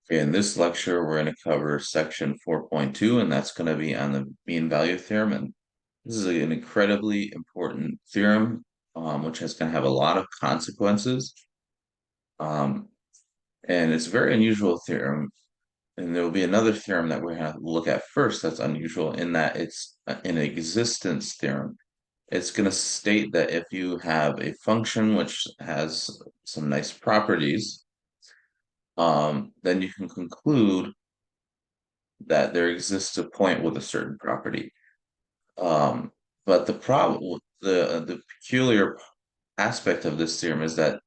In this lecture, we're going to cover section 4.2, and that's going to be on the mean value theorem. And this is an incredibly important theorem, which is going to have a lot of consequences. Um, and it's a very unusual theorem. And there will be another theorem that we're going to look at first that's unusual in that it's an existence theorem. It's going to state that if you have a function which has some nice properties, then you can conclude that there exists a point with a certain property. Um, but the problem, the peculiar aspect of this theorem is that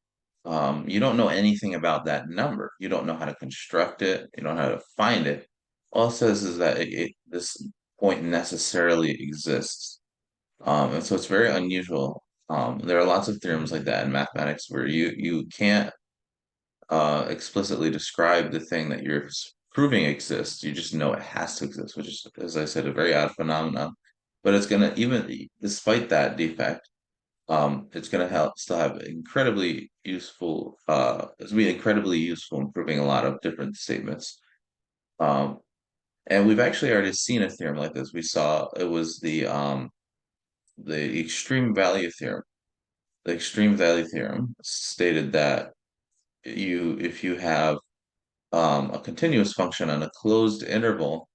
you don't know anything about that number. You don't know how to construct it. You don't know how to find it. All it says is that this point necessarily exists. And so it's very unusual. There are lots of theorems like that in mathematics where you can't explicitly describe the thing that you're proving exists. You just know it has to exist, which is, as I said, a very odd phenomenon. But it's gonna even despite that defect, it's gonna help still have incredibly useful. It's gonna be incredibly useful in proving a lot of different statements. Um, and we've actually already seen a theorem like this. We saw it was the extreme value theorem. The extreme value theorem stated that if you have a continuous function on a closed interval,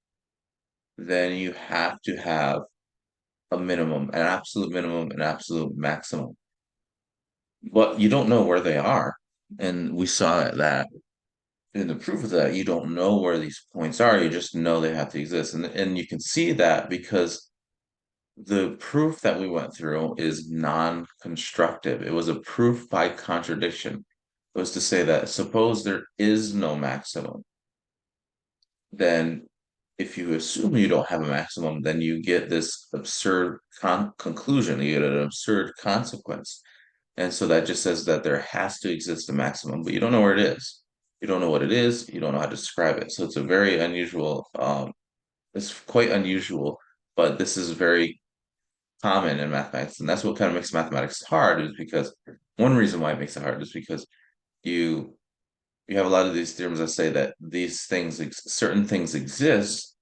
then you have to have a minimum, an absolute maximum. But you don't know where they are. And we saw that in the proof of that, you don't know where these points are. You just know they have to exist. And you can see that because the proof that we went through is non-constructive. It was a proof by contradiction. It was to say that suppose there is no maximum, then if you assume you don't have a maximum, then you get this absurd conclusion, you get an absurd consequence. And so that just says that there has to exist a maximum, but you don't know where it is. You don't know what it is, you don't know how to describe it. So it's a very unusual, it's quite unusual, but this is very common in mathematics. And that's what kind of makes mathematics hard, is because one reason why it makes it hard is because you you have a lot of these theorems that say that these things, certain things exist,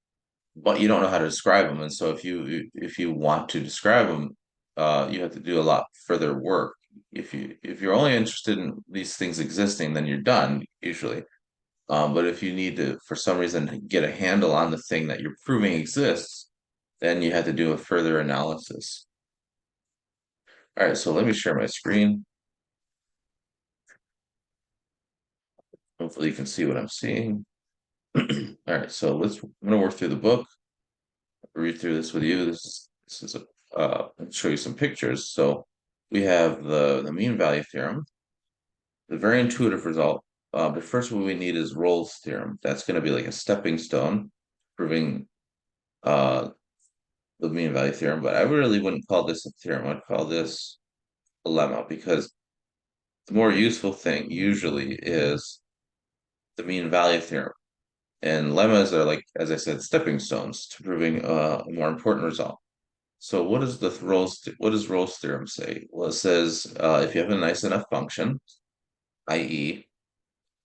but you don't know how to describe them. And so if you want to describe them, you have to do a lot further work. If you're only interested in these things existing, then you're done usually. But if you need to, for some reason, get a handle on the thing that you're proving exists, then you have to do a further analysis. All right, so let me share my screen. Hopefully you can see what I'm seeing. All right, so I'm gonna work through the book, read through this with you. This is a show you some pictures. So we have the mean value theorem, the very intuitive result. But first, what we need is Rolle's theorem. That's going to be like a stepping stone, proving uh, the mean value theorem. But I really wouldn't call this a theorem. I'd call this a lemma, because the more useful thing usually is the mean value theorem. And lemmas are, like, as I said, stepping stones to proving a more important result. So what does Rolle's theorem say? Well, it says if you have a nice enough function, i.e.,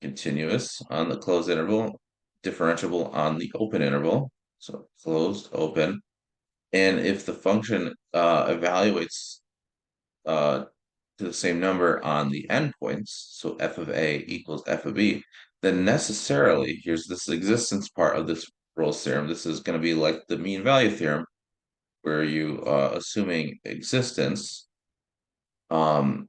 continuous on the closed interval, differentiable on the open interval, so closed, open, and if the function evaluates uh, to the same number on the endpoints, so f of a equals f of b, then necessarily, here's this existence part of this Rolle's theorem. This is going to be like the mean value theorem, where you assuming existence, um,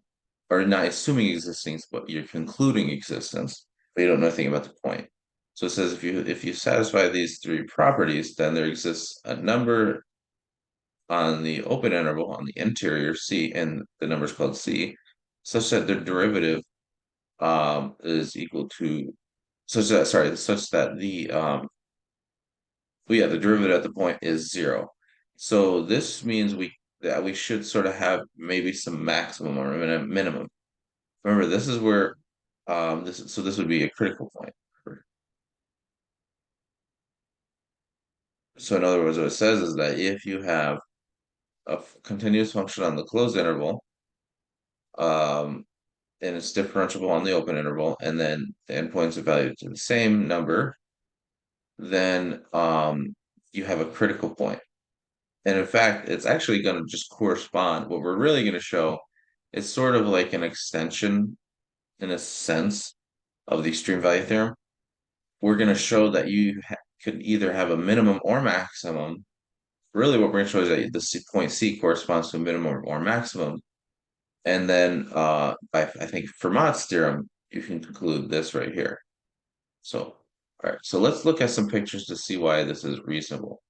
or not assuming existence, but you're concluding existence, but you don't know anything about the point. So it says if you satisfy these three properties, then there exists a number on the open interval on the interior C, and the number is called C, such that the derivative is equal to such that the well, yeah, the derivative at the point is zero. So this means we should sort of have maybe some maximum or minimum. Remember, this is where this would be a critical point. So in other words, what it says is that if you have a continuous function on the closed interval, um, and it's differentiable on the open interval, and then the endpoints are valued to the same number, then you have a critical point. And in fact, it's actually going to just correspond. What we're really going to show is sort of like an extension, in a sense, of the extreme value theorem. We're going to show that you could either have a minimum or maximum. Really, what we're going to show is that point C corresponds to a minimum or maximum. And then by, I think, Fermat's theorem, you can conclude this right here. So, all right, so let's look at some pictures to see why this is reasonable.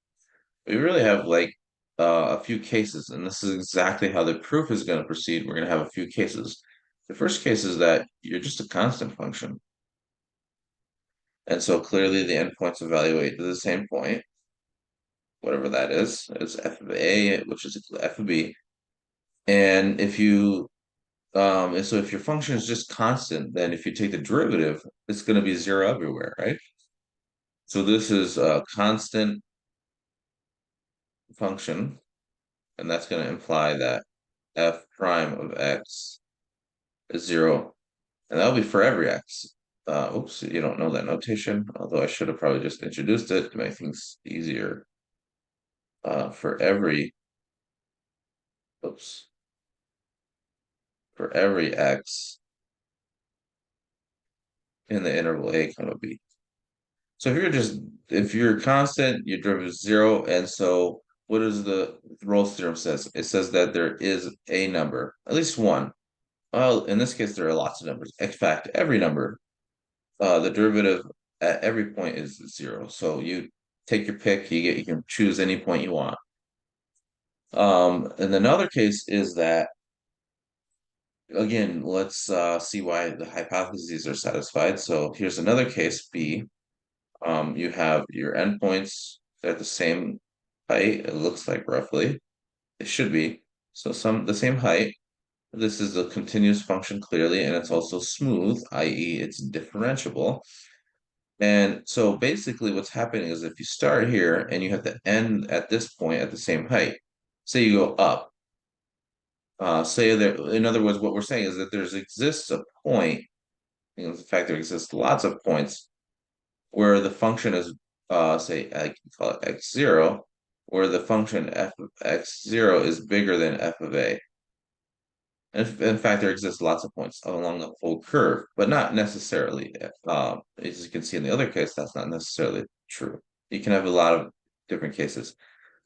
We really have like a few cases, and this is exactly how the proof is going to proceed. We're going to have a few cases. The first case is that you're just a constant function. And so clearly the endpoints evaluate to the same point, whatever that is. It's f of A, which is equal to f of B. And if you and so if your function is just constant, then if you take the derivative, it's going to be zero everywhere, right? So this is a constant function, and that's going to imply that f prime of x is zero, and that'll be for every x. Oops, you don't know that notation, although I should have probably just introduced it to make things easier. For every, oops, for every x in the interval a comma b. So if you're constant, your derivative is zero, and so what does the Rolle's theorem says? It says that there is a number, at least one. Well, in this case, there are lots of numbers. In fact, every number, the derivative at every point is zero. So you take your pick, you can choose any point you want. And another case is that, again, let's see why the hypotheses are satisfied. So here's another case, B. You have your endpoints at the same height, it looks like roughly. It should be. So the same height. This is a continuous function clearly, and it's also smooth, i.e. it's differentiable. And so basically what's happening is if you start here and you have to end at this point at the same height, say you go up, say that, in other words, what we're saying is that there exists a point, in fact, there exists lots of points where the function is, say, I can call it x0, where the function f of x0 is bigger than f of a. In fact, there exists lots of points along the whole curve, but not necessarily. As you can see in the other case, that's not necessarily true. You can have a lot of different cases.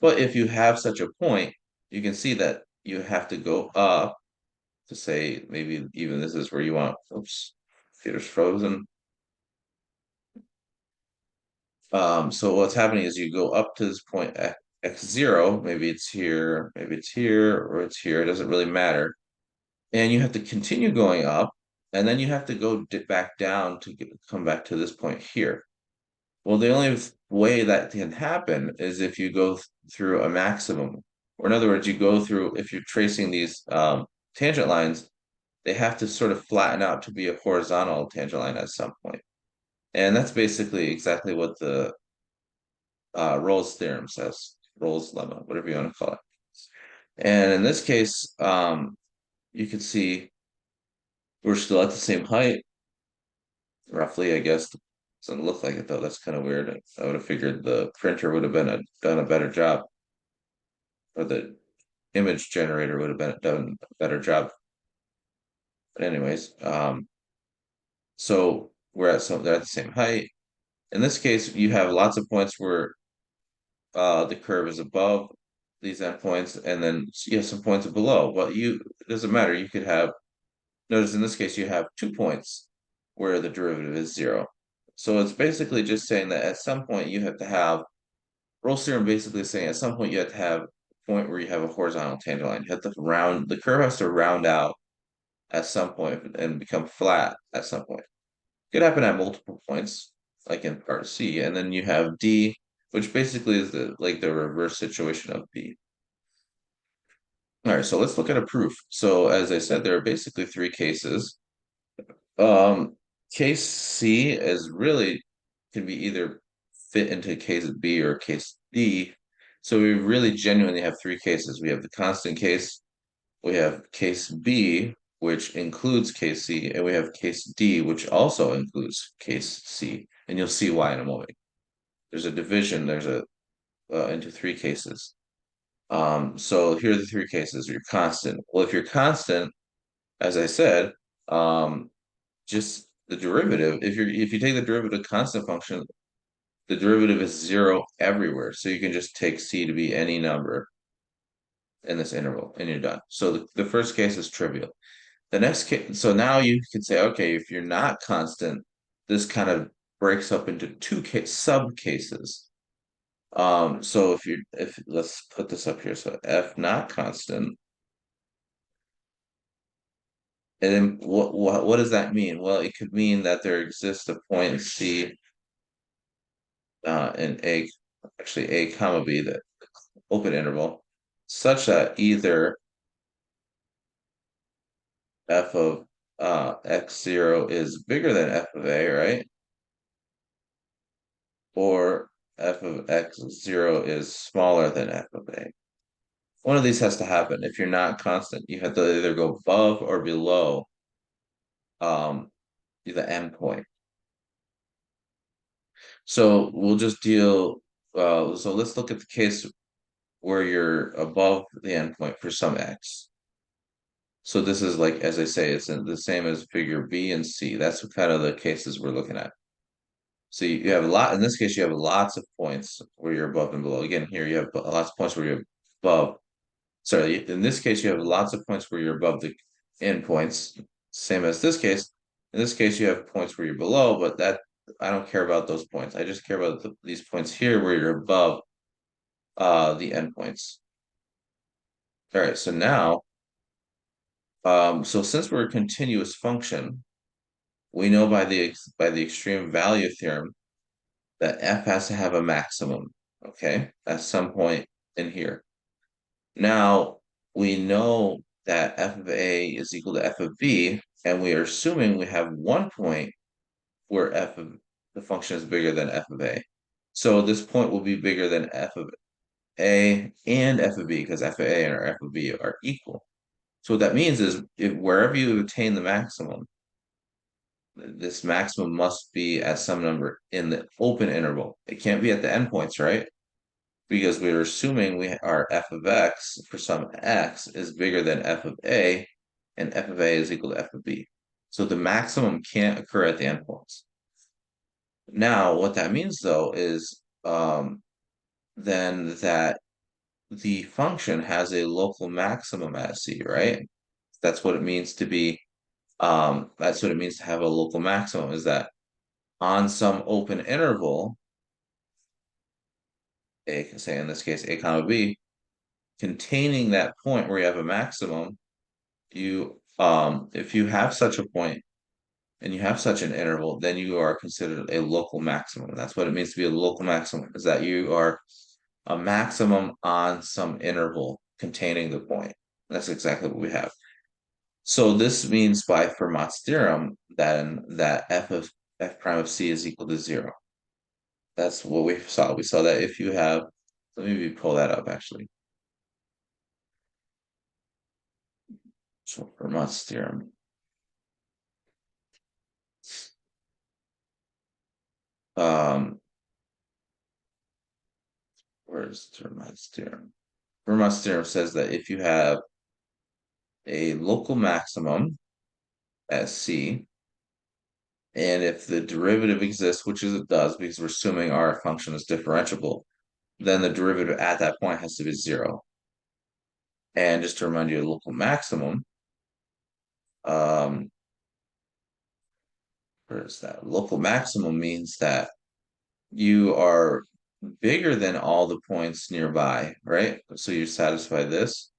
But if you have such a point, you can see that you have to go up to say, maybe even this is where you want, oops, computer's frozen. So what's happening is you go up to this point x0, maybe it's here, or it's here, it doesn't really matter. And you have to continue going up, and then you have to go back down to come back to this point here. Well, the only way that can happen is if you go through a maximum. Or in other words, you go through, if you're tracing these tangent lines, they have to sort of flatten out to be a horizontal tangent line at some point. And that's basically exactly what the Rolle's theorem says, Rolle's lemma, whatever you want to call it. And in this case, you can see we're still at the same height, roughly, I guess. Doesn't look like it though. That's kind of weird. I would have figured the printer would have done a better job, or the image generator would have done a better job. But anyways, so they're at the same height. In this case, you have lots of points where the curve is above these endpoints, and then you have some points below. Well, it doesn't matter. You could have, notice in this case you have 2 points where the derivative is zero. So it's basically just saying that at some point you have to have, Rolle's theorem basically saying at some point you have to have a point where you have a horizontal tangent line. You have to the curve has to round out at some point and become flat at some point. It could happen at multiple points, like in part C, and then you have D, which basically is the reverse situation of B. All right, so let's look at a proof. So as I said, there are basically three cases. Case C is really can be either fit into case B or case D. So we really genuinely have three cases. We have the constant case, we have case B, which includes case C, and we have case D, which also includes case C. And you'll see why in a moment. There's a division, there's a into three cases. So here are the three cases. You're constant. Well, if you're constant, as I said, just the derivative, if you take the derivative constant function, the derivative is zero everywhere. So you can just take C to be any number in this interval and you're done. So the first case is trivial. The next case, so now you can say, okay, if you're not constant, this kind of breaks up into two sub cases. So if let's put this up here. So F not constant. And then what does that mean? Well, it could mean that there exists a point C in A comma B, the open interval, such that either f of x0 is bigger than f of a, right? Or f of x0 is smaller than f of a. One of these has to happen. If you're not constant, you have to either go above or below um, the endpoint. So we'll just deal, so let's look at the case where you're above the endpoint for some x. So this is like, as I say, it's the same as figure B and C. That's what kind of the cases we're looking at. So you have a lot, in this case, you have lots of points where you're above and below. Again, here you have lots of points where you're above. Sorry, in this case, you have lots of points where you're above the endpoints, same as this case. In this case, you have points where you're below, but that I don't care about those points. I just care about these points here where you're above the endpoints. All right, so now, so since we're a continuous function, we know by the extreme value theorem that f has to have a maximum, okay, at some point in here. Now, we know that f of a is equal to f of b, and we are assuming we have one point where f of the function is bigger than f of a. So this point will be bigger than f of a and f of b, because f of a and f of b are equal. So what that means is if wherever you obtain the maximum, this maximum must be at some number in the open interval. It can't be at the endpoints, right? Because we're assuming our f of x for some x is bigger than f of a, and f of a is equal to f of b. So the maximum can't occur at the endpoints. Now, what that means though is then that the function has a local maximum at c, right? That's what it means to be. That's what it means to have a local maximum. Is that on some open interval, a say in this case a comma b, containing that point where you have a maximum, you if you have such a point and you have such an interval, then you are considered a local maximum. That's what it means to be a local maximum, is that you are a maximum on some interval containing the point. That's exactly what we have. So this means by Fermat's theorem that f prime of c is equal to 0. That's what we saw. We saw that if you have, let me pull that up actually. So Fermat's theorem. Um, where's Fermat's theorem? Fermat's theorem says that if you have a local maximum at c, and if the derivative exists, which is it does, because we're assuming our function is differentiable, then the derivative at that point has to be 0. And just to remind you, a local maximum, um, where is that? Local maximum means that you are bigger than all the points nearby, right? So you satisfy this.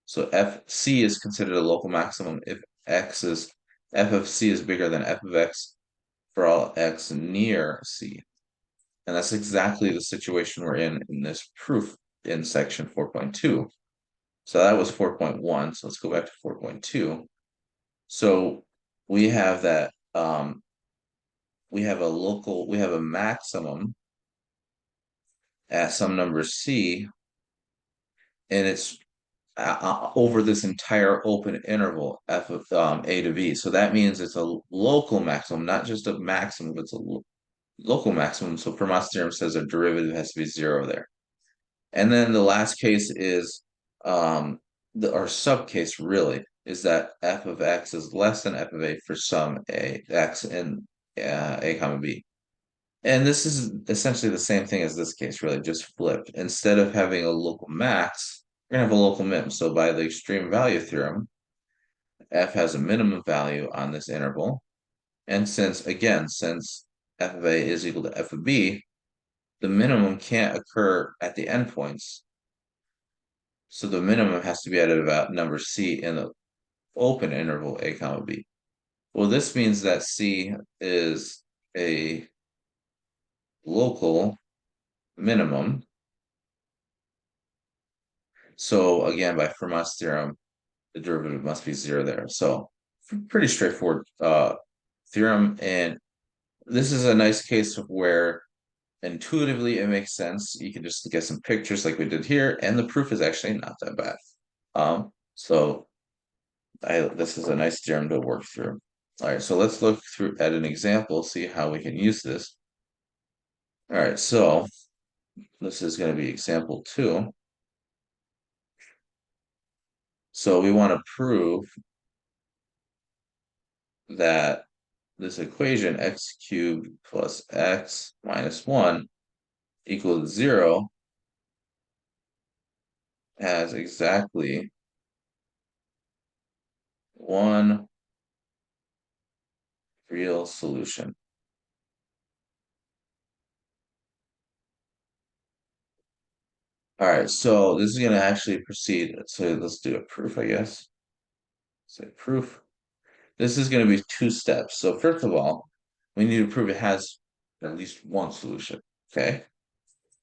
So FC is considered a local maximum if f of c is bigger than f of x for all x near c. And that's exactly the situation we're in this proof in section 4.2. So that was 4.1. So let's go back to 4.2. So we have that we have a maximum at some number c, and it's over this entire open interval f of a to b. So that means it's a local maximum, not just a maximum, but it's a local maximum. So Fermat's theorem says a derivative has to be zero there. And then the last case is our sub case really is that f of x is less than f of a for some a x in a comma b. And this is essentially the same thing as this case, really, just flipped. Instead of having a local max, we're gonna have a local min. So by the extreme value theorem, f has a minimum value on this interval. And since f of a is equal to f of b, the minimum can't occur at the endpoints. So the minimum has to be at about number c in the open interval a comma b. Well, this means that c is a local minimum. So again, by Fermat's theorem, the derivative must be zero there. So pretty straightforward theorem. And this is a nice case of where intuitively it makes sense. You can just get some pictures like we did here, and the proof is actually not that bad. So this is a nice theorem to work through. All right, so let's look through at an example, see how we can use this. All right, so this is going to be example 2. So we want to prove that this equation x cubed plus x minus 1 equals 0 has exactly one real solution. All right, so this is going to actually proceed. So let's do a proof, I guess. Say proof. This is going to be 2 steps. So first of all, we need to prove it has at least one solution. Okay.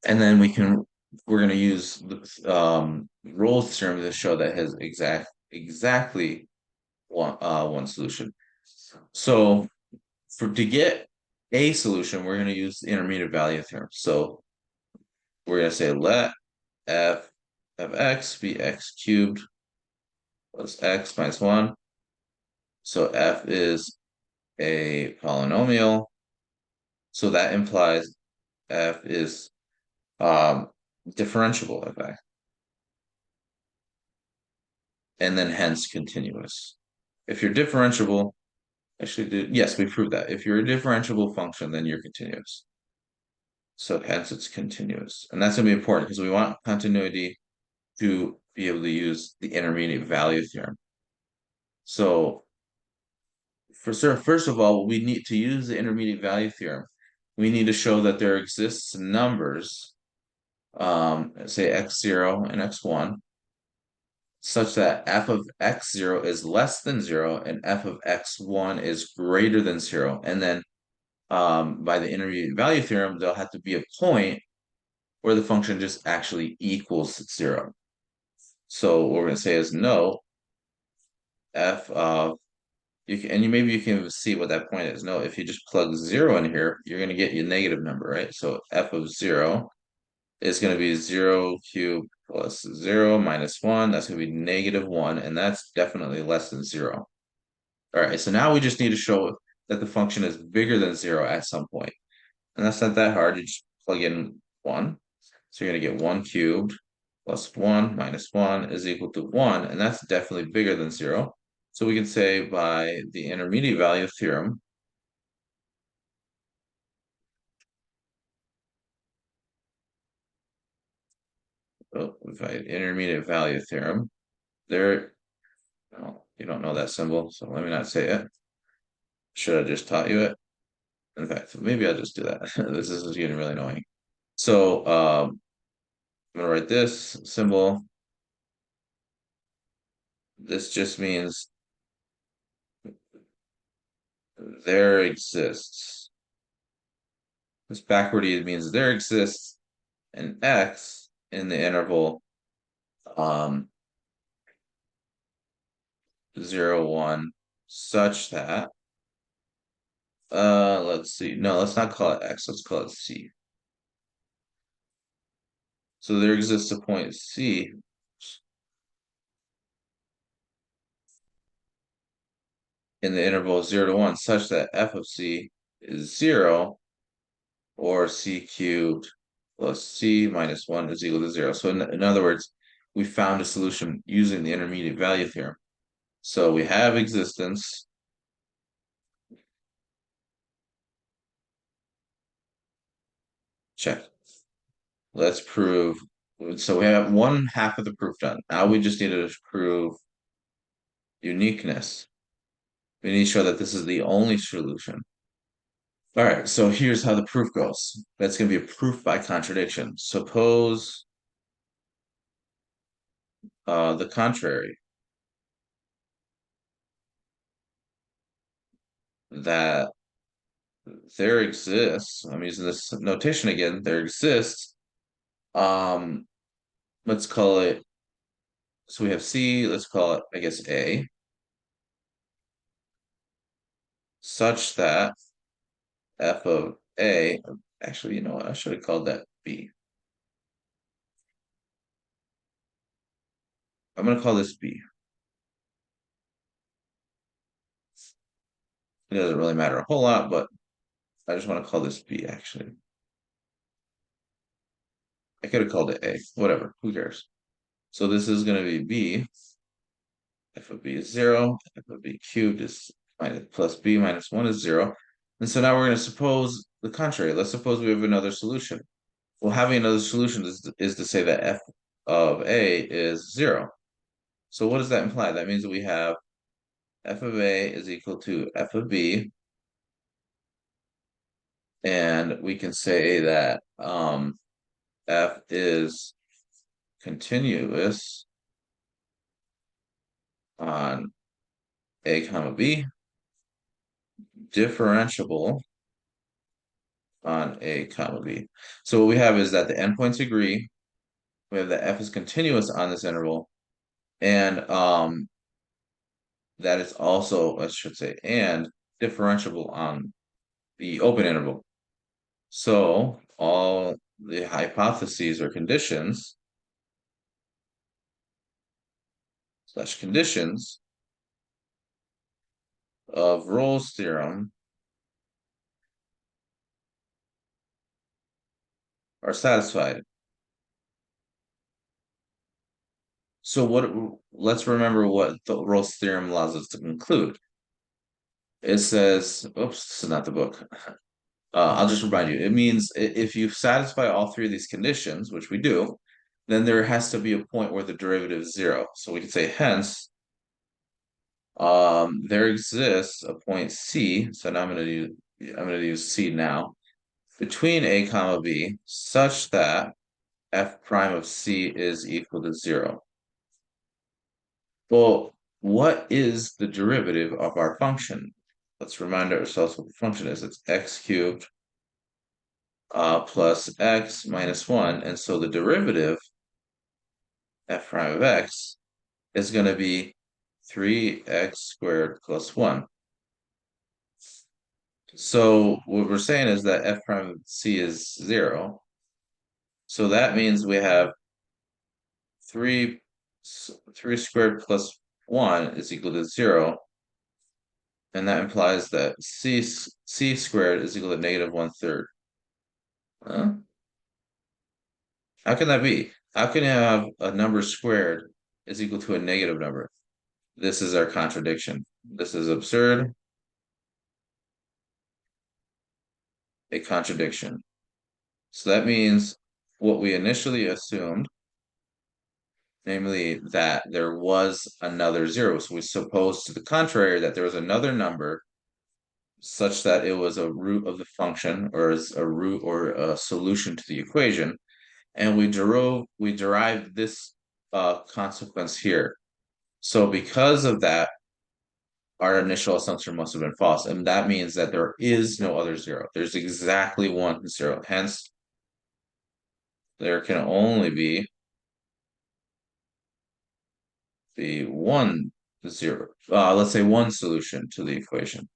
And then we're going to use the Rolle's theorem to show that it has exactly one solution. So to get a solution, we're going to use the intermediate value theorem. So we're going to say let f of x be x cubed plus x minus 1. So f is a polynomial. So that implies f is differentiable of x, and then hence continuous. If you're differentiable, yes, we proved that. If you're a differentiable function, then you're continuous. So hence it's continuous. And that's gonna be important because we want continuity to be able to use the intermediate value theorem. So first of all, we need to use the intermediate value theorem. We need to show that there exists numbers, say x0 and x1, such that f of x0 is less than 0 and f of x1 is greater than 0. And then by the intermediate value theorem, there'll have to be a point where the function just actually equals 0. So what we're going to say is no, f of, maybe you can see what that point is. No, if you just plug 0 in here, you're going to get your negative number, right? So f of 0 is going to be 0 cubed plus 0 minus 1. That's going to be -1, and that's definitely less than 0. All right, so now we just need to show that the function is bigger than 0 at some point. And that's not that hard. You just plug in 1. So you're going to get 1 cubed plus 1 minus 1 is equal to 1, and that's definitely bigger than 0. So we can say by the intermediate value theorem, there, well, you don't know that symbol, so let me not say it. Should I just taught you it? In fact, maybe I'll just do that. This is getting really annoying. So I'm gonna write this symbol. This just means there exists. This backward means there exists an x in the interval 0, 1 such that let's see. No, let's not call it x, let's call it c. So there exists a point c in the interval 0 to 1 such that f of c is 0 or c cubed plus c minus 1 is equal to 0. So in other words, we found a solution using the intermediate value theorem. So we have existence. Check. Let's prove. So we have one half of the proof done. Now we just need to prove uniqueness. We need to show that this is the only solution. All right, so here's how the proof goes. That's going to be a proof by contradiction. Suppose the contrary, that there exists, I'm using this notation again, there exists, um, let's call it, so we have C, let's call it, I guess, A, such that f of A, actually, you know what, I should have called that B. I'm going to call this B. It doesn't really matter a whole lot, but I just want to call this B, actually. I could have called it A, whatever, who cares? So this is going to be B. F of B is 0. F of B cubed is minus plus B minus 1 is 0. And so now we're going to suppose the contrary. Let's suppose we have another solution. Well, having another solution is to say that F of A is 0. So what does that imply? That means that we have F of A is equal to F of B. And we can say that F is continuous on A comma B, differentiable on A comma B. So what we have is that the endpoints agree. We have that F is continuous on this interval, and that is also, I should say, and differentiable on the open interval. So all the hypotheses or conditions slash conditions of Rolle's theorem are satisfied. So let's remember what the Rolle's theorem allows us to conclude. It says, oops, this is not the book. I'll just remind you, it means if you satisfy all three of these conditions, which we do, then there has to be a point where the derivative is 0. So we can say hence, there exists a point C, so now I'm gonna use C now, between A comma B, such that f prime of C is equal to 0. Well, what is the derivative of our function? Let's remind ourselves what the function is. It's x cubed plus x minus 1. And so the derivative, f prime of x, is going to be 3x squared plus 1. So what we're saying is that f prime of c is 0. So that means we have 3 squared plus 1 is equal to 0. And that implies that c squared is equal to negative 1/3. Huh? How can that be? How can you have a number squared is equal to a negative number? This is our contradiction. This is absurd. A contradiction. So that means what we initially assumed, namely that there was another 0. So we suppose to the contrary that there was another number such that it was a root of the function or is a root or a solution to the equation. And we derived this consequence here. So because of that, our initial assumption must have been false. And that means that there is no other 0. There's exactly one 0. Hence, there can only be the one 0. Let's say one solution to the equation.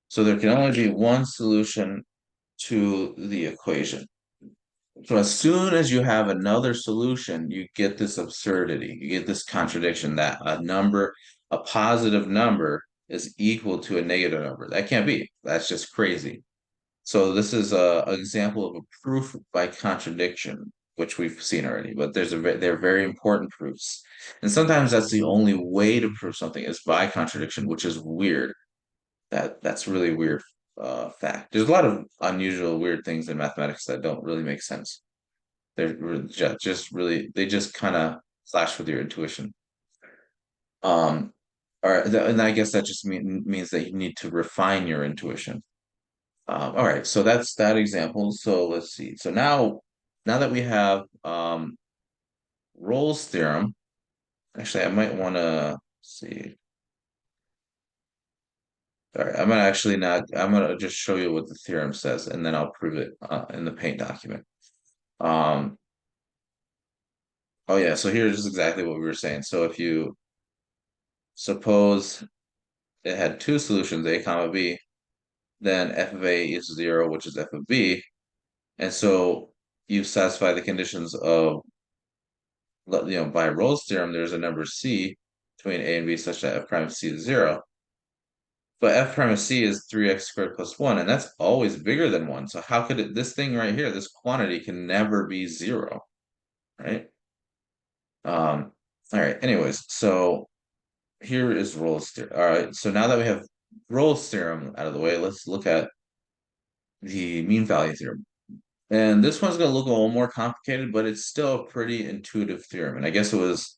So there can only be one solution to the equation. So as soon as you have another solution, you get this absurdity, you get this contradiction that a positive number is equal to a negative number. That can't be. That's just crazy. So this is an example of a proof by contradiction, which we've seen already, but they're very important proofs. And sometimes that's the only way to prove something is by contradiction, which is weird. That's really weird fact. There's a lot of unusual, weird things in mathematics that don't really make sense. Just really they just kind of clash with your intuition. Um, and I guess that just means that you need to refine your intuition. All right, so that's that example. So let's see. So now that we have Rolle's theorem, actually, I might want to see. All right, I'm gonna actually not. I'm gonna just show you what the theorem says, and then I'll prove it in the paint document. Um, oh yeah, so here's exactly what we were saying. So if you suppose it had two solutions, A comma B, then f of A is zero, which is f of B, and so you satisfy the conditions of by Rolle's theorem, there's a number C between A and B such that f prime of C is zero. But f prime of C is 3x squared plus 1, and that's always bigger than 1. So how could this thing right here, this quantity can never be 0, right? Um, all right, anyways, so here is Rolle's theorem. All right, so now that we have Rolle's theorem out of the way, let's look at the mean value theorem. And this one's going to look a little more complicated, but it's still a pretty intuitive theorem. And I guess it was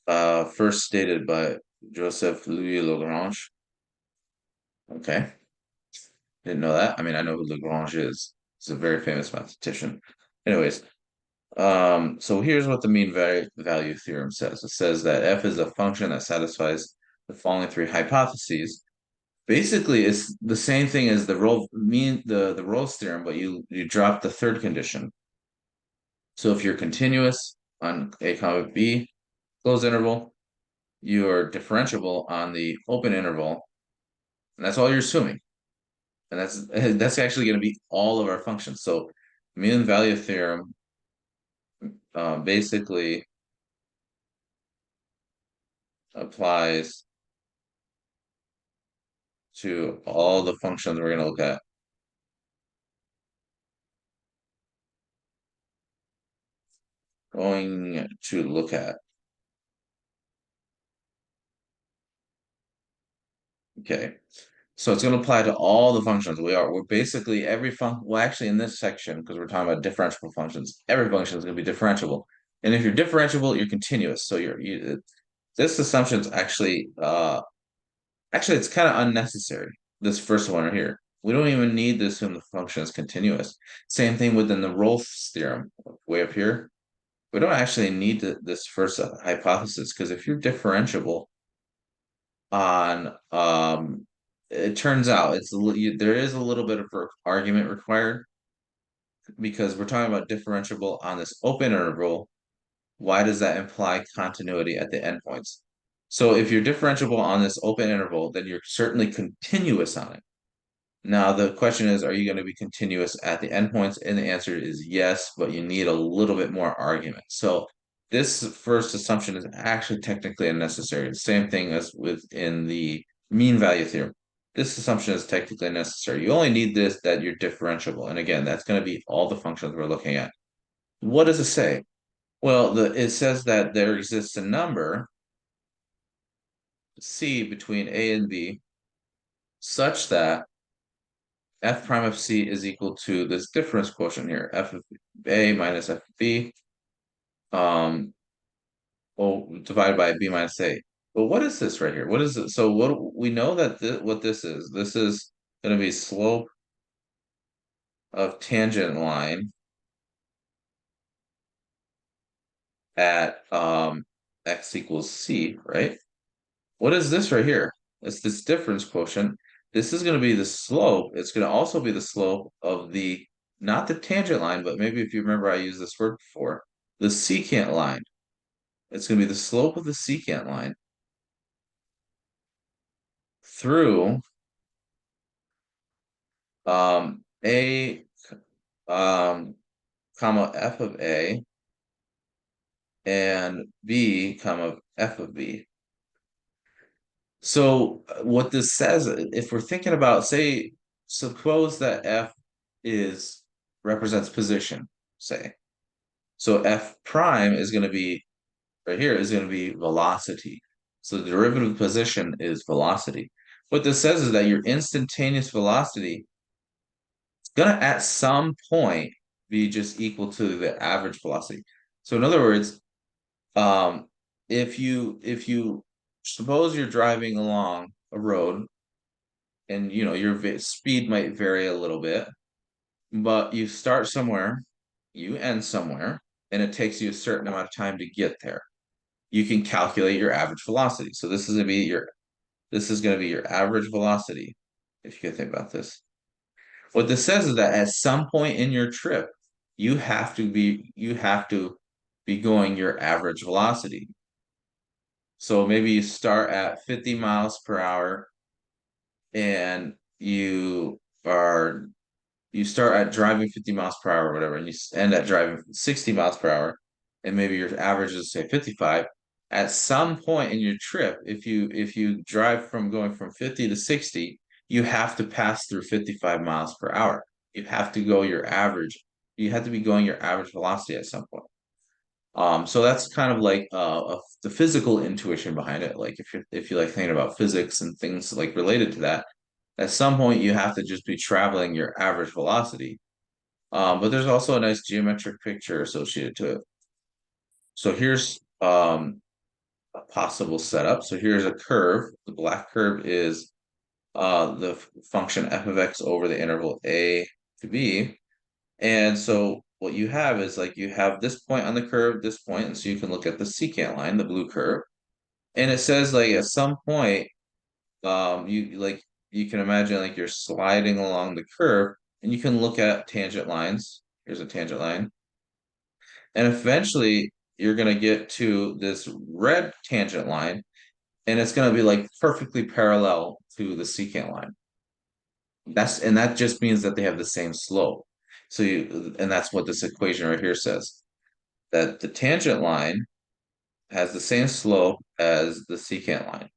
first stated by Joseph Louis Lagrange. Okay, didn't know that. I mean, I know who Lagrange is. He's a very famous mathematician. Anyways, so here's what the mean value theorem says. It says that f is a function that satisfies the following three hypotheses. Basically, it's the same thing as the Rolle's theorem, but you drop the third condition. So if you're continuous on a comma b closed interval, you're differentiable on the open interval, and that's all you're assuming. And that's actually going to be all of our functions. So mean value theorem basically applies to all the functions we're going to look at. Going to look at. Okay. So it's going to apply to all the functions. We're basically every function. Well, actually, in this section, because we're talking about differentiable functions, every function is going to be differentiable. And if you're differentiable, you're continuous. So this assumption is actually it's kind of unnecessary. This first one right here. We don't even need to assume the function is continuous. Same thing within the Rolle's theorem, way up here. We don't actually need this first hypothesis because if you're differentiable on it turns out there is a little bit of argument required because we're talking about differentiable on this open interval. Why does that imply continuity at the endpoints? So if you're differentiable on this open interval, then you're certainly continuous on it. Now the question is, are you going to be continuous at the endpoints? And the answer is yes, but you need a little bit more argument. So this first assumption is actually technically unnecessary. The same thing as within the mean value theorem. This assumption is technically necessary. You only need this that you're differentiable. And again, that's going to be all the functions we're looking at. What does it say? Well, it says that there exists a number C between A and B such that f prime of C is equal to this difference quotient here, f of A minus f of B, well, divided by B minus A. But what is this right here? What is it? So what we know that what this is going to be slope of tangent line at x equals C, right? What is this right here? It's this difference quotient. This is going to be the slope. It's going to also be the slope of not the tangent line, but maybe if you remember I used this word before, the secant line. It's going to be the slope of the secant line through a um comma f of a and b comma f of b. So what this says, if we're thinking about, say, suppose that f is represents position, say. So f prime is going to be right here is going to be velocity. So the derivative of position is velocity. What this says is that your instantaneous velocity is going to at some point be just equal to the average velocity. So in other words, um, if you suppose you're driving along a road and your speed might vary a little bit, but you start somewhere, you end somewhere, and it takes you a certain amount of time to get there. You can calculate your average velocity. So this is going to be your average velocity, if you can think about this. What this says is that at some point in your trip, you have to be going your average velocity. So maybe you start at 50 miles per hour and are you start at driving 50 miles per hour or whatever, and you end at driving 60 miles per hour, and maybe your average is say 55. At some point in your trip, if you drive from going from 50 to 60, you have to pass through 55 miles per hour. You have to go your average. You have to be going your average velocity at some point. So that's kind of like the physical intuition behind it. Like if you like thinking about physics and things like related to that, at some point you have to just be traveling your average velocity. But there's also a nice geometric picture associated to it. So here's a possible setup. So here's a curve. The black curve is the function f of x over the interval a to b. And so what you have is like you have this point on the curve, this point, and so you can look at the secant line, the blue curve. And it says like at some point, you can imagine like you're sliding along the curve and you can look at tangent lines. Here's a tangent line. And eventually you're gonna get to this red tangent line, and it's gonna be like perfectly parallel to the secant line. That just means that they have the same slope. And that's what this equation right here says, that the tangent line has the same slope as the secant line.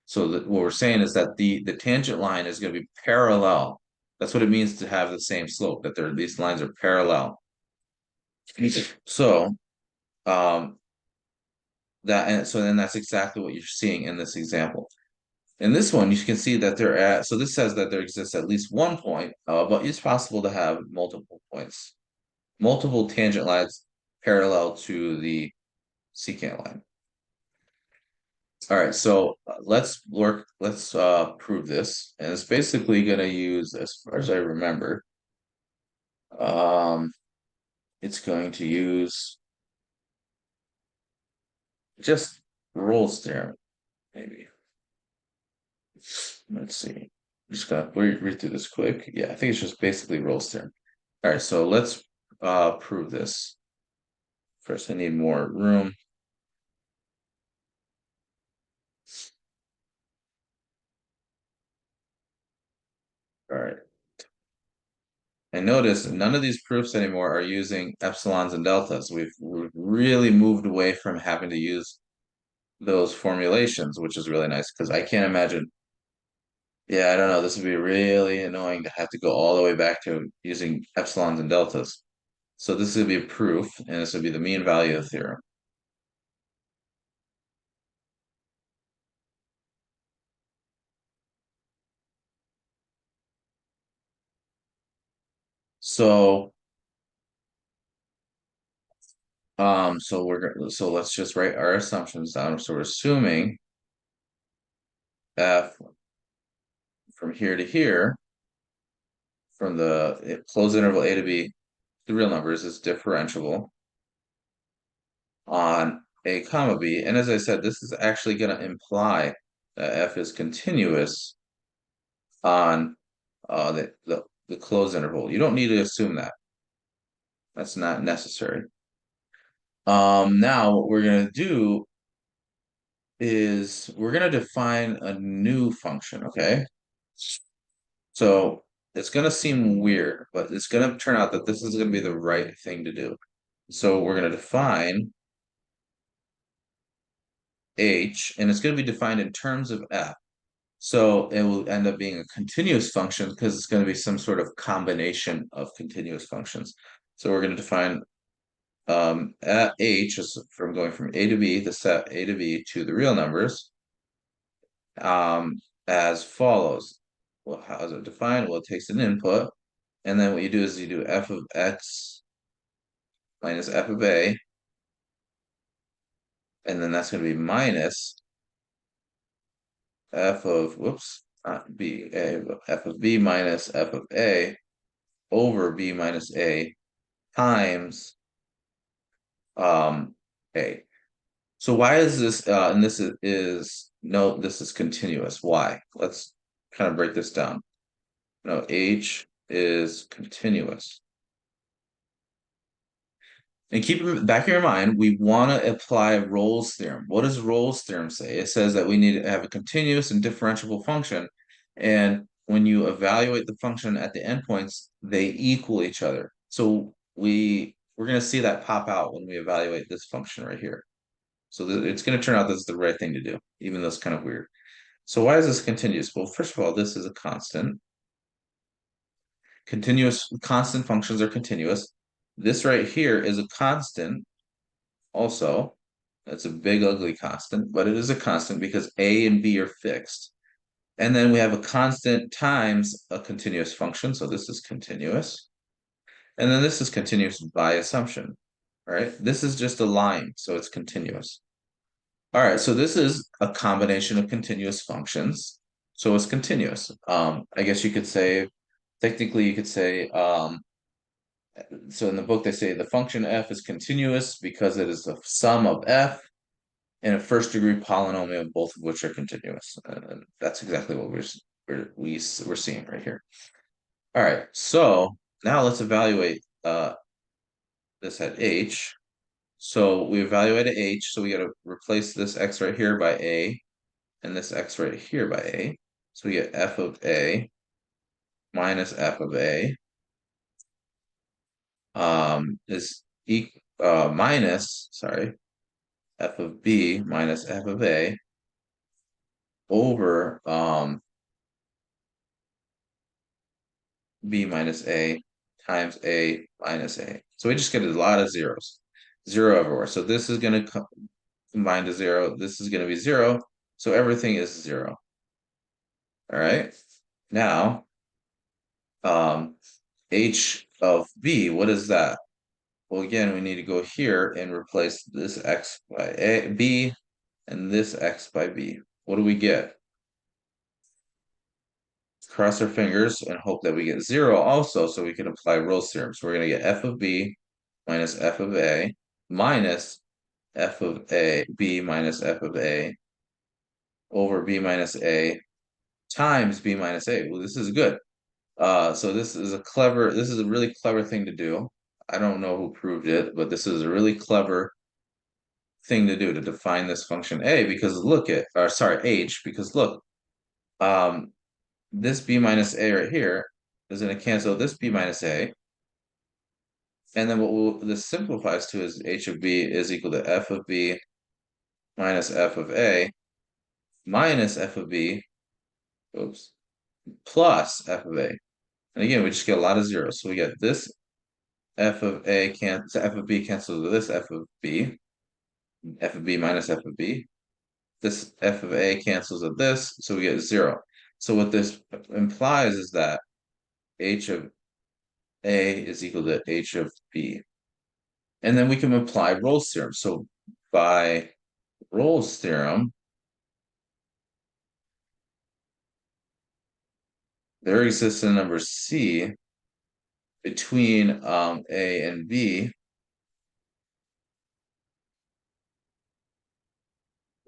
So what we're saying is that the tangent line is going to be parallel. That's what it means to have the same slope, that these lines are parallel. So um so then that's exactly what you're seeing in this example. In this one, you can see that so this says that there exists at least one point, but it's possible to have multiple points, multiple tangent lines parallel to the secant line. All right, so let's prove this. And it's basically going to use, as far as I remember, um, it's going to use just Rolle's theorem, maybe. Let's see. I'm just gonna read through this quick. Yeah, I think it's just basically Rolle's theorem. All right, so let's prove this. First, I need more room. All right. And notice none of these proofs anymore are using epsilons and deltas. We've really moved away from having to use those formulations, which is really nice because I can't imagine. Yeah, I don't know. This would be really annoying to have to go all the way back to using epsilons and deltas. So this would be a proof, and this would be the mean value theorem. So so let's just write our assumptions down. So we're assuming f from here to here, from the closed interval a to b, the real numbers is differentiable on a comma b. And as I said, this is actually going to imply that f is continuous on the closed interval. You don't need to assume that. That's not necessary. Now what we're going to do is we're going to define a new function, okay? So it's going to seem weird, but it's going to turn out that this is going to be the right thing to do. So we're going to define h, and it's going to be defined in terms of f. So it will end up being a continuous function because it's going to be some sort of combination of continuous functions. So we're going to define at h is from going from a to b, the set a to b to the real numbers, as follows. Well, how is it defined? Well, it takes an input, and then what you do is you do f of x minus f of a, and then that's going to be minus f of, whoops, not b, a, but f of b minus f of a over b minus a times a. So why is this, and this is, no, this is continuous. Why? Let's kind of break this down. No, h is continuous. And keep in the back of your mind, we want to apply Rolle's theorem. What does Rolle's theorem say? It says that we need to have a continuous and differentiable function. And when you evaluate the function at the endpoints, they equal each other. So we're going to see that pop out when we evaluate this function right here. So it's going to turn out this is the right thing to do, even though it's kind of weird. So why is this continuous? Well, first of all, this is a constant. Continuous, constant functions are continuous. This right here is a constant also. It's a big ugly constant, but it is a constant because a and b are fixed. And then we have a constant times a continuous function. So this is continuous. And then this is continuous by assumption, right? This is just a line, so it's continuous. All right, so this is a combination of continuous functions. So it's continuous. I guess you could say, technically you could say, so in the book they say the function f is continuous because it is the sum of f and a first degree polynomial, both of which are continuous. And that's exactly what we're seeing right here. All right, so now let's evaluate this at h. So we evaluated h, so we got to replace this x right here by a, and this x right here by a. So we get f of a minus f of a is minus, sorry, f of b minus f of a over b minus a times a minus a. So we just get a lot of zeros. Zero everywhere. So this is going to combine to zero. This is going to be zero. So everything is zero. All right. Now, h of b, what is that? Well, again, we need to go here and replace this x by b and this x by b. What do we get? Cross our fingers and hope that we get zero also so we can apply Rolle's theorem. So we're going to get f of b minus f of a minus f of a b minus f of a over b minus a times b minus a. Well, this is good. So this is a really clever thing to do. I don't know who proved it, but this is a really clever thing to do to define this function a because look at, or sorry, h, because look, this b minus a right here is going to cancel this b minus a. And then this simplifies to is h of b is equal to f of b minus f of a minus f of b, oops, plus f of a. And again, we just get a lot of zeros. So we get this f of a f of b cancels with this f of b minus f of b. This f of a cancels with this, so we get zero. So what this implies is that h of a is equal to h of b. And then we can apply Rolle's theorem. So by Rolle's theorem, there exists a number c between a and b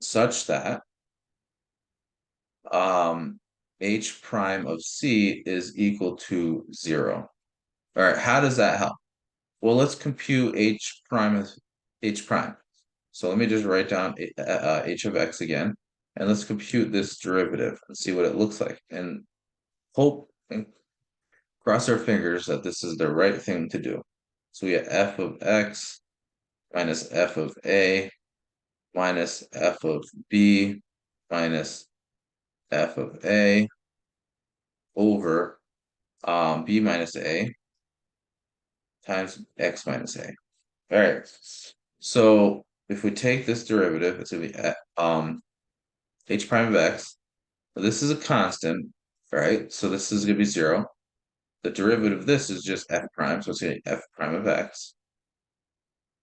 such that h prime of c is equal to 0. All right, how does that help? Well, let's compute h prime of h prime. So let me just write down h of x again, and let's compute this derivative and see what it looks like. And hope cross our fingers that this is the right thing to do. So we have f of x minus f of a minus f of b minus f of a over b minus a times x minus a. All right. So if we take this derivative, it's going to be h prime of x. This is a constant, right? So this is going to be 0. The derivative of this is just f prime, so it's going to be f prime of x.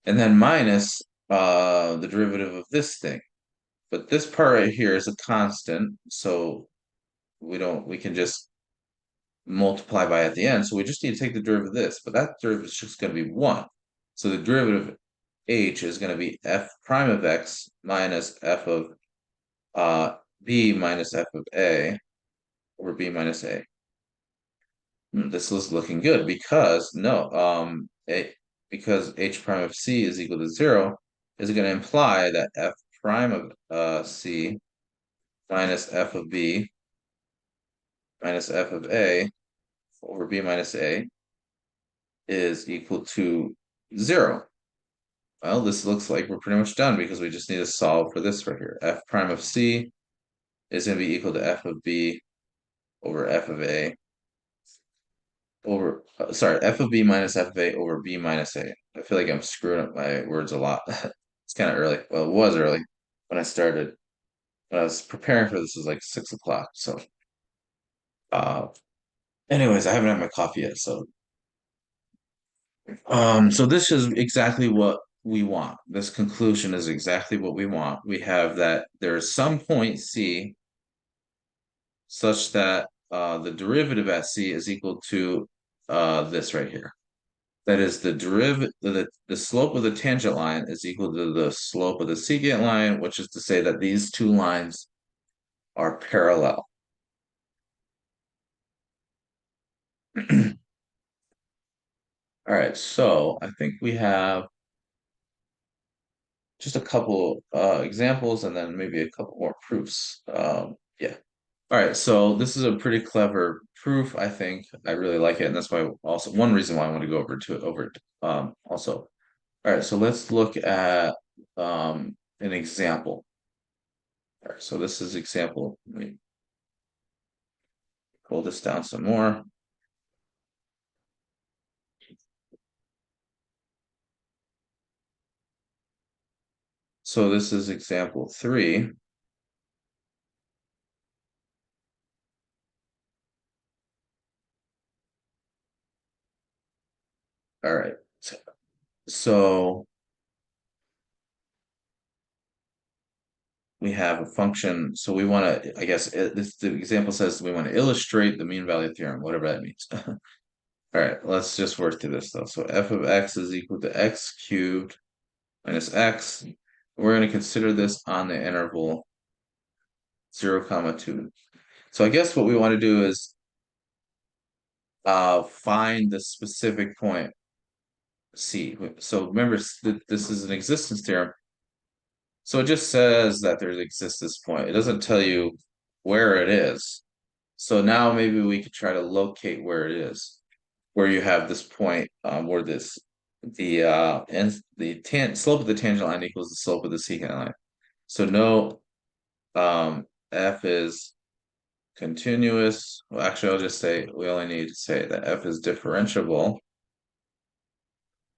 And then minus the derivative of this thing. But this part right here is a constant, so we can just multiply by at the end. So we just need to take the derivative of this, but that derivative is just going to be 1. So the derivative of h is going to be f prime of x minus f of b minus f of a over b minus a. This is looking good because because h prime of c is equal to 0 is going to imply that f prime of c minus f of b minus f of a over b minus a is equal to 0. Well, this looks like we're pretty much done because we just need to solve for this right here. F prime of c is going to be equal to f of b over f of a over, sorry, f of b minus f of a over b minus a. I feel like I'm screwing up my words a lot. It's kind of early. Well, it was early when I started. When I was preparing for this, it was like 6 o'clock. So, uh, anyways, I haven't had my coffee yet. So this is exactly what we want. This conclusion is exactly what we want. We have that there is some point C such that the derivative at C is equal to this right here. That is the slope of the tangent line is equal to the slope of the secant line, which is to say that these two lines are parallel. All right, so I think we have just a couple examples and then maybe a couple more proofs. Yeah. All right, so this is a pretty clever proof, I think. I really like it, and that's why also one reason why I want to go over it also. All right, so let's look at an example. All right, so this is example. Let me pull this down some more. So this is example 3. All right. So we have a function. So we want to, I guess the example says we want to illustrate the mean value theorem, whatever that means. All right, let's just work through this though. So f of x is equal to x cubed minus x. We're going to consider this on the interval 0, 2. So I guess what we want to do is find the specific point C. So remember, this is an existence theorem. So it just says that there exists this point. It doesn't tell you where it is. So now maybe we could try to locate where it is, where you have this point where the slope of the tangent line equals the slope of the secant line. So no f is continuous. Well, actually, I'll just say we only need to say that f is differentiable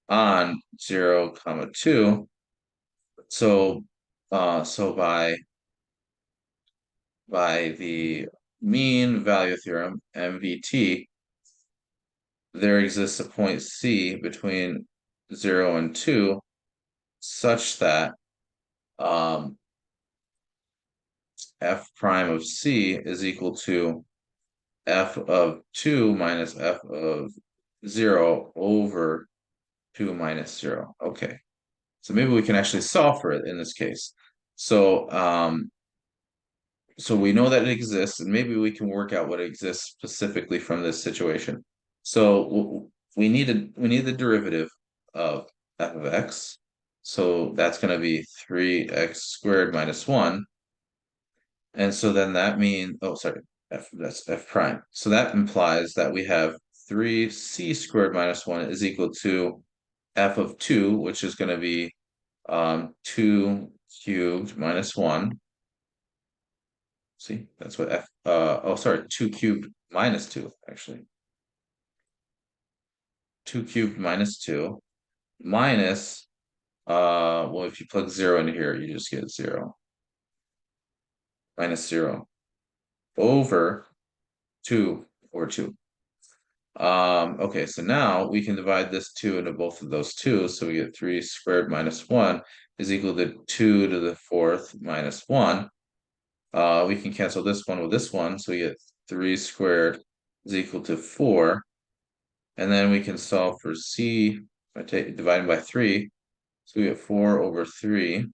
on 0, 2. So so by the mean value theorem, MVT, there exists a point C between 0 and 2 such that f prime of C is equal to f of 2 minus f of 0 over 2 minus 0. Okay, so maybe we can actually solve for it in this case. So we know that it exists, and maybe we can work out what exists specifically from this situation. So we need the derivative of f of x. So that's going to be 3x squared minus 1. And so then that means, oh, sorry, that's f prime. So that implies that we have 3c squared minus 1 is equal to f of 2, which is going to be 2 cubed minus 1. See, that's what f, oh, sorry, 2 cubed minus 2, actually. 2 cubed minus 2 minus, well, if you plug 0 into here, you just get 0. Minus 0 over 2 over 2. Okay, so now we can divide this 2 into both of those 2, so we get 3 squared minus 1 is equal to 2 to the 4th minus 1. We can cancel this one with this one, so we get 3 squared is equal to 4. And then we can solve for c by dividing by 3. So we get 4 over 3.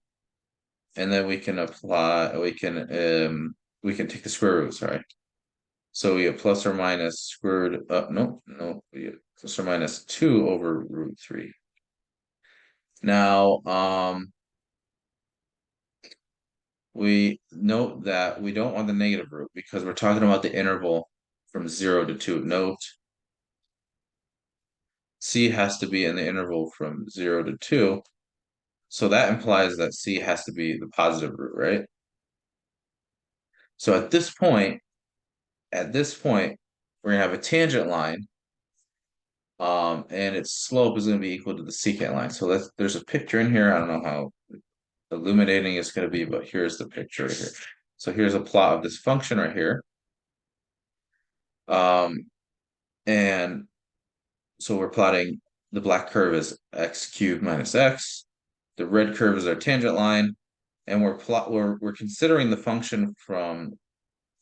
And then we can apply, we can take the square root, sorry. So we get plus or minus square root, no, we get plus or minus 2 over root 3. Now, we note that we don't want the negative root because we're talking about the interval from 0 to 2. Note, c has to be in the interval from 0 to 2. So that implies that c has to be the positive root, right? So at this point, we're gonna have a tangent line, and its slope is gonna be equal to the secant line. So there's a picture in here. I don't know how illuminating it's gonna be, but here's the picture right here. So here's a plot of this function right here. And so we're plotting the black curve is x cubed minus x. The red curve is our tangent line, and we're considering the function from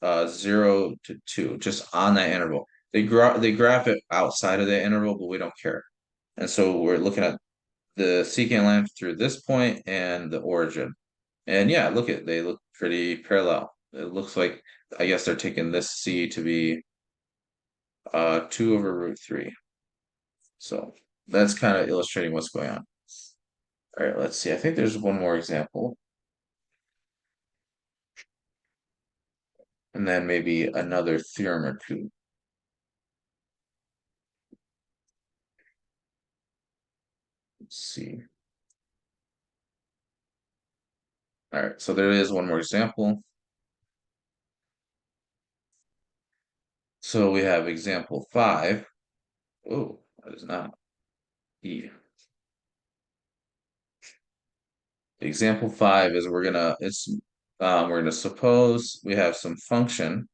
0 to 2, just on that interval. They graph it outside of that interval, but we don't care. And so we're looking at the secant line through this point and the origin. And yeah, they look pretty parallel. It looks like, I guess they're taking this c to be 2 over root 3. So that's kind of illustrating what's going on. All right, let's see. I think there's one more example. And then maybe another theorem or two. Let's see. All right, so there is one more example. So we have example 5. Oh, that is not E. Example 5 is we're gonna suppose we have some function,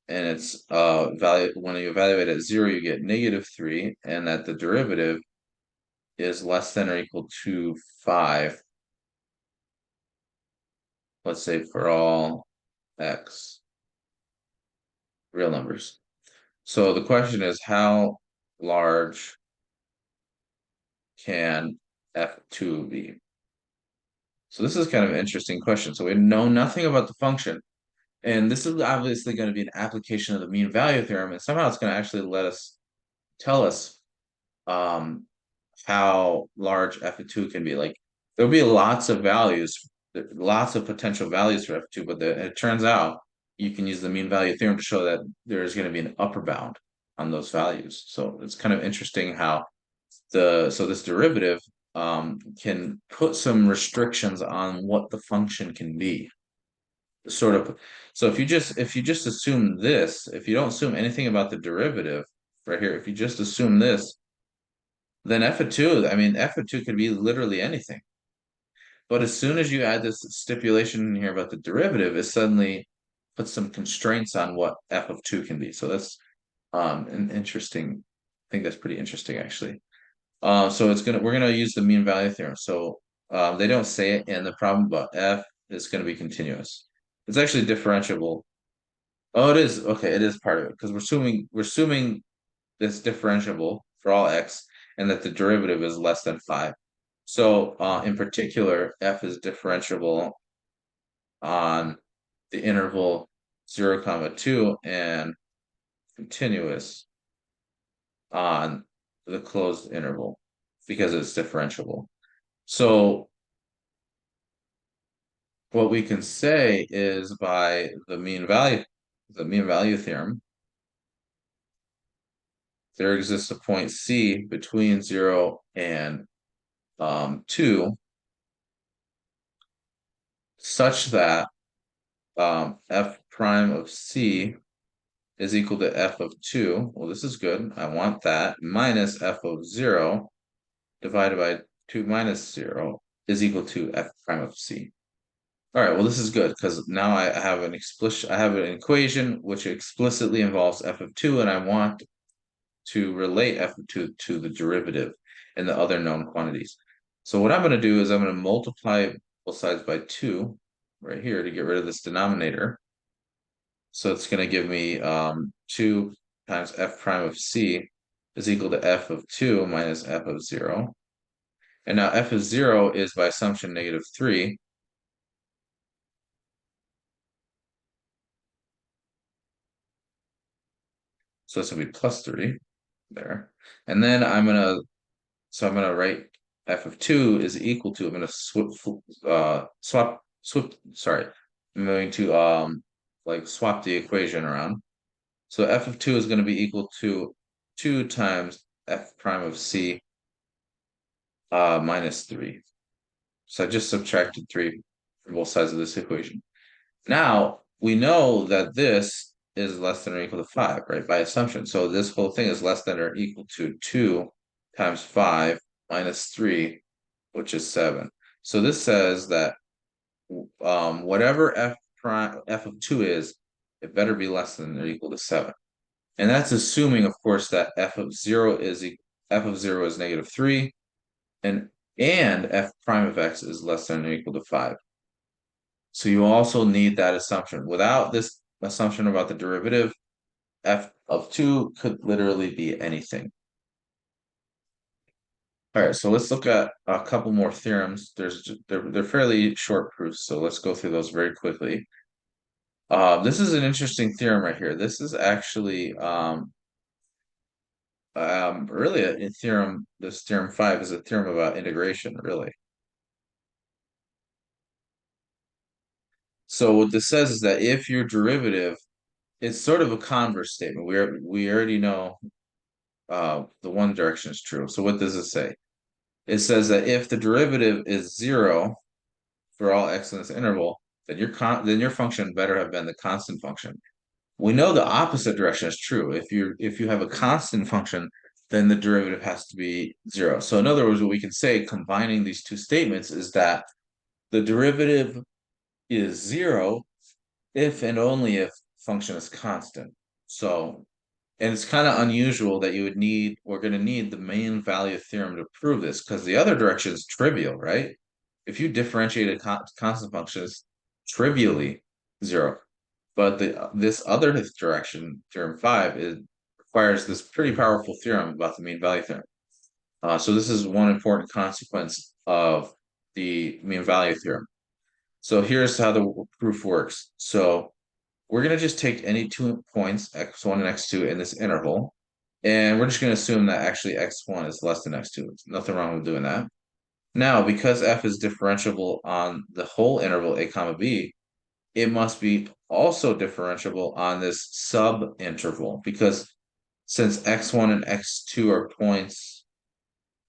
and it's value when you evaluate at 0, you get -3, and that the derivative is less than or equal to 5. Let's say for all x real numbers. So the question is, how large can f2 be? So this is kind of an interesting question. So we know nothing about the function. And this is obviously going to be an application of the mean value theorem. And somehow it's going to actually tell us how large f2 can be. Like there'll be lots of values, lots of potential values for f2, but it turns out you can use the mean value theorem to show that there's going to be an upper bound on those values. So it's kind of interesting how this derivative can put some restrictions on what the function can be. Sort of. So if you just assume this, if you don't assume anything about the derivative right here, if you just assume this, then f of 2, I mean, f of 2 could be literally anything. But as soon as you add this stipulation in here about the derivative, it suddenly puts some constraints on what f of 2 can be. So that's an interesting, I think that's pretty interesting actually. So we're gonna use the mean value theorem. So they don't say it in the problem, but f is gonna be continuous. It's actually differentiable. Oh, it is. Okay, it is part of it because we're assuming it's differentiable for all x and that the derivative is less than 5. So in particular, f is differentiable on the interval 0, 2 and continuous on the closed interval because it's differentiable. So what we can say is by the mean value theorem, there exists a point C between 0 and 2 such that f prime of C is equal to f of 2. Well, this is good. I want that. Minus f of 0 divided by 2 minus 0 is equal to f prime of C. All right, well, this is good because now I have an equation which explicitly involves f of 2, and I want to relate f of 2 to the derivative and the other known quantities. So what I'm going to do is I'm going to multiply both sides by 2 right here to get rid of this denominator. So it's going to give me 2 times f prime of C is equal to f of 2 minus f of 0. And now f of 0 is by assumption -3. So this will be +3 there. And then I'm gonna write f of 2 is equal to, I'm gonna sorry. I'm going to like swap the equation around. So f of 2 is going to be equal to 2 times f prime of C minus 3. So I just subtracted 3 from both sides of this equation. Now we know that this is less than or equal to 5, right? By assumption. So this whole thing is less than or equal to 2 times 5 minus 3, which is 7. So this says that whatever f of 2 is, it better be less than or equal to 7. And that's assuming, of course, that f of 0 is -3, and f prime of x is less than or equal to 5. So you also need that assumption. Without this assumption about the derivative, f of 2 could literally be anything. All right, so let's look at a couple more theorems. They're fairly short proofs, so let's go through those very quickly. This is an interesting theorem right here. This is actually really a theorem. This theorem 5 is a theorem about integration, really. So what this says is that if your derivative, it's sort of a converse statement. We already know the one direction is true. So what does it say? It says that if the derivative is 0 for all x in this interval, then your function better have been the constant function. We know the opposite direction is true. If you have a constant function, then the derivative has to be 0. So in other words, what we can say combining these two statements is that the derivative is 0 if and only if function is constant. So, and it's kind of unusual that we're going to need the main value theorem to prove this because the other direction is trivial, right? If you differentiate a constant function, it's trivially 0. But this other direction, theorem 5, requires this pretty powerful theorem about the mean value theorem. So this is one important consequence of the mean value theorem. So here's how the proof works. So we're going to just take any 2 points, x1 and x2, in this interval, and we're just going to assume that actually x1 is less than x2. There's nothing wrong with doing that. Now, because f is differentiable on the whole interval a comma b, it must be also differentiable on this sub-interval, because since x1 and x2 are points,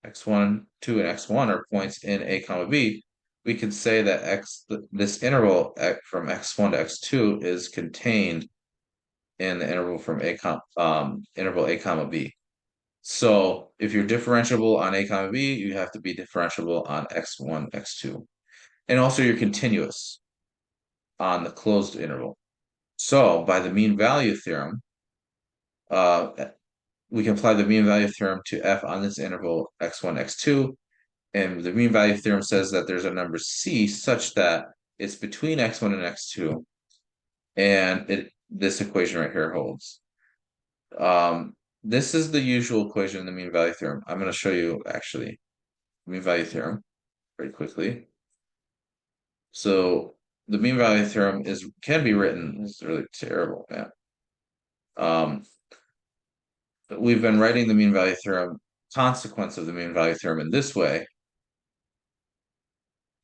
x1, 2, and x1 are points in a comma b, we can say that this interval from x1 to x2 is contained in the interval from interval a comma b. So if you're differentiable on a comma b, you have to be differentiable on x1, x2, and also you're continuous on the closed interval. So by the mean value theorem, we can apply the mean value theorem to f on this interval x1, x2, and the mean value theorem says that there's a number c such that it's between x1 and x2, and this equation right here holds. This is the usual equation in the mean value theorem. I'm going to show you actually the mean value theorem very quickly. So the mean value theorem can be written. It's really terrible, man. We've been writing the mean value theorem, consequence of the mean value theorem in this way,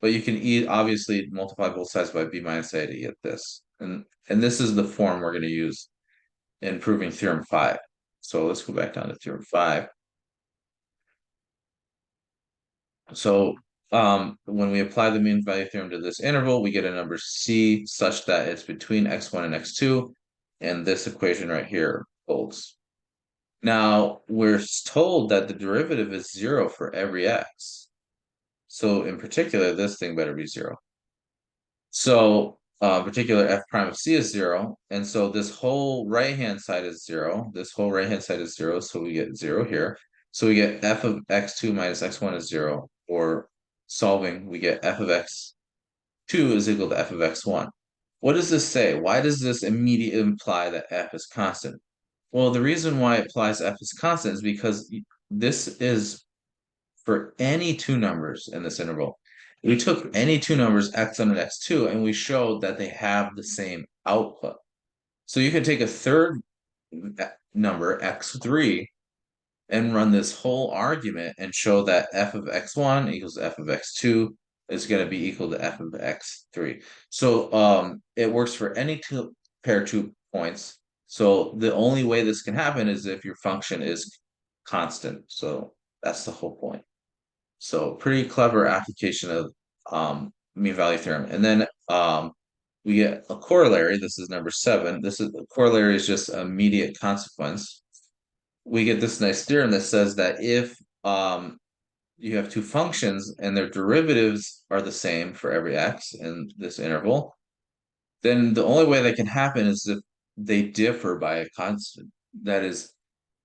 but you can obviously multiply both sides by b minus a to get this. And this is the form we're going to use in proving theorem 5. So let's go back down to theorem 5. So when we apply the mean value theorem to this interval, we get a number c such that it's between x1 and x2, and this equation right here holds. Now we're told that the derivative is 0 for every x. So in particular, this thing better be 0. So particular f prime of c is 0, and so this whole right-hand side is 0. This whole right-hand side is 0, so we get 0 here. So we get f of x2 minus x1 is 0, or solving, we get f of x2 is equal to f of x1. What does this say? Why does this immediately imply that f is constant? Well, the reason why it implies f is constant is because this is for any two numbers in this interval. We took any two numbers, x1 and x2, and we showed that they have the same output. So you can take a third number, x3, and run this whole argument and show that f of x1 equals f of x2 is going to be equal to f of x3. So it works for any two pair of 2 points. So the only way this can happen is if your function is constant. So that's the whole point. So pretty clever application of mean value theorem. And then we get a corollary. This is number 7. This is a corollary is just immediate consequence. We get this nice theorem that says that if you have two functions and their derivatives are the same for every x in this interval, then the only way that can happen is if they differ by a constant. That is,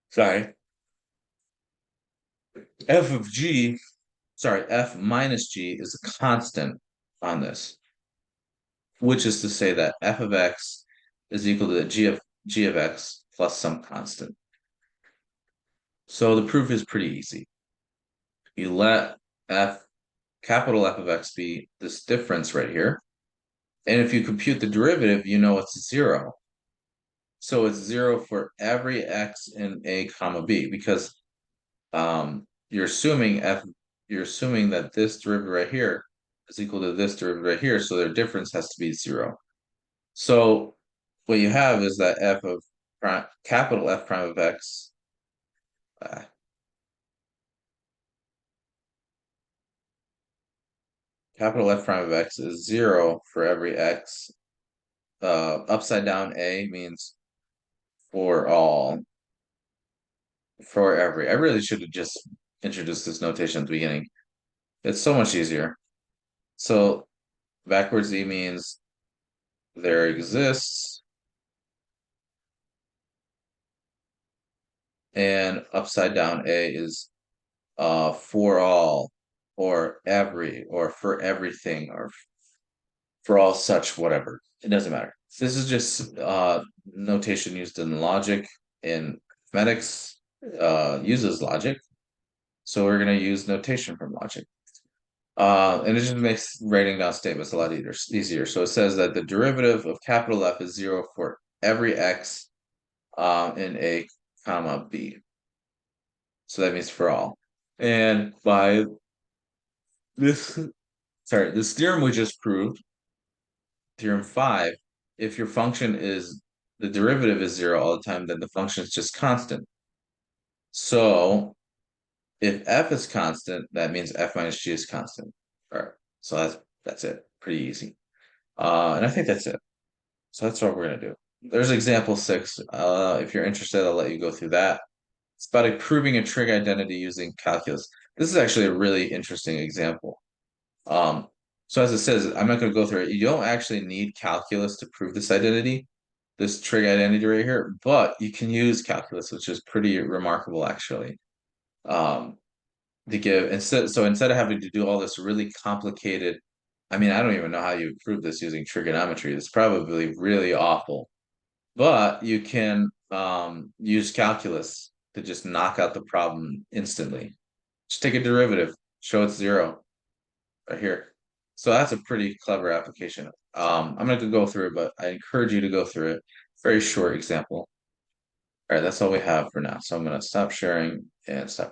sorry, f of g, sorry, f minus g is a constant on this, which is to say that f of x is equal to g of x plus some constant. So the proof is pretty easy. You let capital F of x be this difference right here. And if you compute the derivative, you know it's 0. So it's 0 for every x in a comma b, because you're assuming that this derivative right here is equal to this derivative right here, so their difference has to be 0. So what you have is that f of capital F prime of x uh, capital F prime of x is 0 for every x. Upside down a means for all, for every. I really should have just introduced this notation at the beginning. It's so much easier. So backwards e means there exists, and upside down a is for all, or every, or for everything, or for all such whatever. It doesn't matter. This is just notation used in logic. In mathematics uses logic, so we're going to use notation from logic. And it just makes writing down statements a lot easier. So it says that the derivative of capital F is 0 for every x in a comma b. So that means for all. And by this, sorry, this theorem we just proved, theorem 5, if your function is, the derivative is 0 all the time, then the function is just constant. So if f is constant, that means f minus g is constant. All right, so that's it. Pretty easy. And I think that's it. So that's what we're gonna do. There's example 6. If you're interested, I'll let you go through that. It's about proving a trig identity using calculus. This is actually a really interesting example. So as it says, I'm not going to go through it. You don't actually need calculus to prove this identity, this trig identity right here, but you can use calculus, which is pretty remarkable actually. To give instead of having to do all this really complicated, I mean, I don't even know how you prove this using trigonometry. It's probably really awful, but you can use calculus to just knock out the problem instantly. Just take a derivative, show it's 0 right here. So that's a pretty clever application. I'm not gonna go through it, but I encourage you to go through it. Very short example. All right, that's all we have for now. So I'm gonna stop sharing and stop.